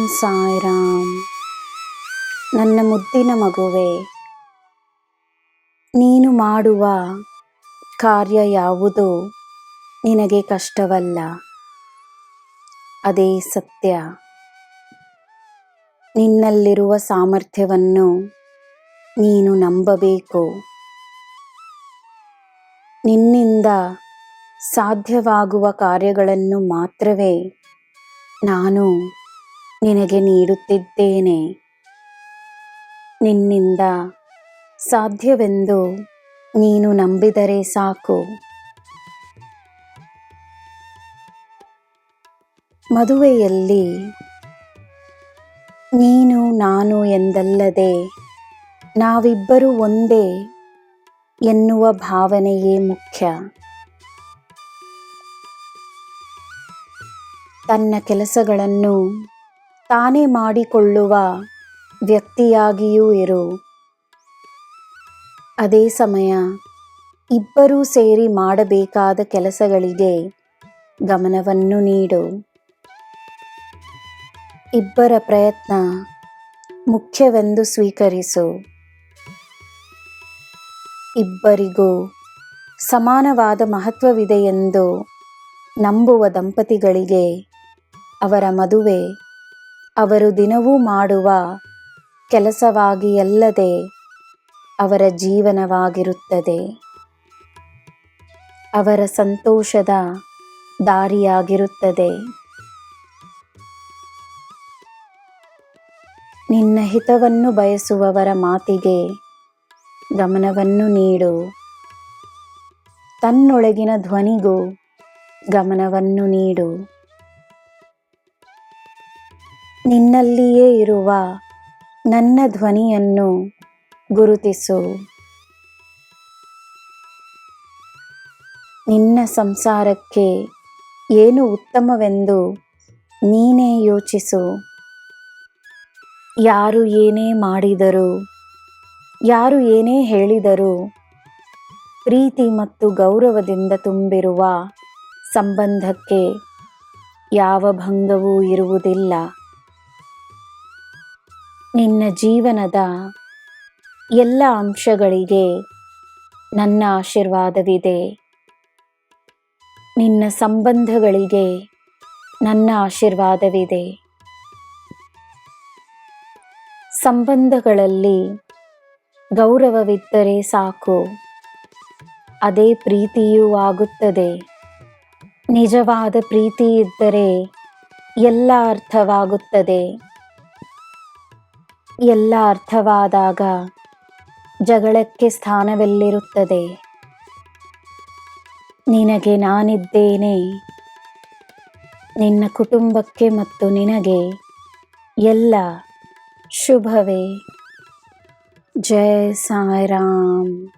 ಸಾಯಿರಾಮ್. ನನ್ನ ಮುದ್ದಿನ ಮಗುವೆ, ನೀನು ಮಾಡುವ ಕಾರ್ಯ ಯಾವುದೂ ನಿನಗೆ ಕಷ್ಟವಲ್ಲ. ಅದೇ ಸತ್ಯ. ನಿನ್ನಲ್ಲಿರುವ ಸಾಮರ್ಥ್ಯವನ್ನು ನೀನು ನಂಬಬೇಕು. ನಿನ್ನಿಂದ ಸಾಧ್ಯವಾಗುವ ಕಾರ್ಯಗಳನ್ನು ಮಾತ್ರವೇ ನಾನು ನಿನಗೆ ನೀಡುತ್ತಿದ್ದೇನೆ. ನಿನ್ನಿಂದ ಸಾಧ್ಯವೆಂದು ನೀನು ನಂಬಿದರೆ ಸಾಕು. ಮದುವೆಯಲ್ಲಿ ನೀನು ನಾನು ಎಂದಲ್ಲದೆ ನಾವಿಬ್ಬರೂ ಒಂದೇ ಎನ್ನುವ ಭಾವನೆಯೇ ಮುಖ್ಯ. ತನ್ನ ಕೆಲಸಗಳನ್ನು ತಾನೇ ಮಾಡಿಕೊಳ್ಳುವ ವ್ಯಕ್ತಿಯಾಗಿಯೂ ಇರು. ಅದೇ ಸಮಯ ಇಬ್ಬರೂ ಸೇರಿ ಮಾಡಬೇಕಾದ ಕೆಲಸಗಳಿಗೆ ಗಮನವನ್ನು ನೀಡು. ಇಬ್ಬರ ಪ್ರಯತ್ನ ಮುಖ್ಯವೆಂದು ಸ್ವೀಕರಿಸು. ಇಬ್ಬರಿಗೂ ಸಮಾನವಾದ ಮಹತ್ವವಿದೆಯೆಂದು ನಂಬುವ ದಂಪತಿಗಳಿಗೆ ಅವರ ಮದುವೆ ಅವರು ದಿನವೂ ಮಾಡುವ ಕೆಲಸವಾಗಿಯಲ್ಲದೆ ಅವರ ಜೀವನವಾಗಿರುತ್ತದೆ. ಅವರ ಸಂತೋಷದ ದಾರಿಯಾಗಿರುತ್ತದೆ. ನಿನ್ನ ಹಿತವನ್ನು ಬಯಸುವವರ ಮಾತಿಗೆ ಗಮನವನ್ನು ನೀಡು. ತನ್ನೊಳಗಿನ ಧ್ವನಿಗೂ ಗಮನವನ್ನು ನೀಡು. ನಿನ್ನಲ್ಲಿಯೇ ಇರುವ ನನ್ನ ಧ್ವನಿಯನ್ನು ಗುರುತಿಸು. ನಿನ್ನ ಸಂಸಾರಕ್ಕೆ ಏನು ಉತ್ತಮವೆಂದು ನೀನೇ ಯೋಚಿಸು. ಯಾರು ಏನೇ ಮಾಡಿದರೂ, ಯಾರು ಏನೇ ಹೇಳಿದರೂ, ಪ್ರೀತಿ ಮತ್ತು ಗೌರವದಿಂದ ತುಂಬಿರುವ ಸಂಬಂಧಕ್ಕೆ ಯಾವ ಭಂಗವೂ ಇರುವುದಿಲ್ಲ. ನಿನ್ನ ಜೀವನದ ಎಲ್ಲ ಅಂಶಗಳಿಗೆ ನನ್ನ ಆಶೀರ್ವಾದವಿದೆ. ನಿನ್ನ ಸಂಬಂಧಗಳಿಗೆ ನನ್ನ ಆಶೀರ್ವಾದವಿದೆ. ಸಂಬಂಧಗಳಲ್ಲಿ ಗೌರವವಿದ್ದರೆ ಸಾಕು, ಅದೇ ಪ್ರೀತಿಯೂ ಆಗುತ್ತದೆ. ನಿಜವಾದ ಪ್ರೀತಿ ಇದ್ದರೆ ಎಲ್ಲ ಅರ್ಥವಾಗುತ್ತದೆ. ಎಲ್ಲ ಅರ್ಥವಾದಾಗ ಜಗಳಕ್ಕೆ ಸ್ಥಾನವೆಲ್ಲಿರುತ್ತದೆ? ನಿನಗೆ ನಾನಿದ್ದೇನೆ. ನಿನ್ನ ಕುಟುಂಬಕ್ಕೆ ಮತ್ತು ನಿನಗೆ ಎಲ್ಲ ಶುಭವೇ. ಜೈ ಸಾಯಿರಾಮ್.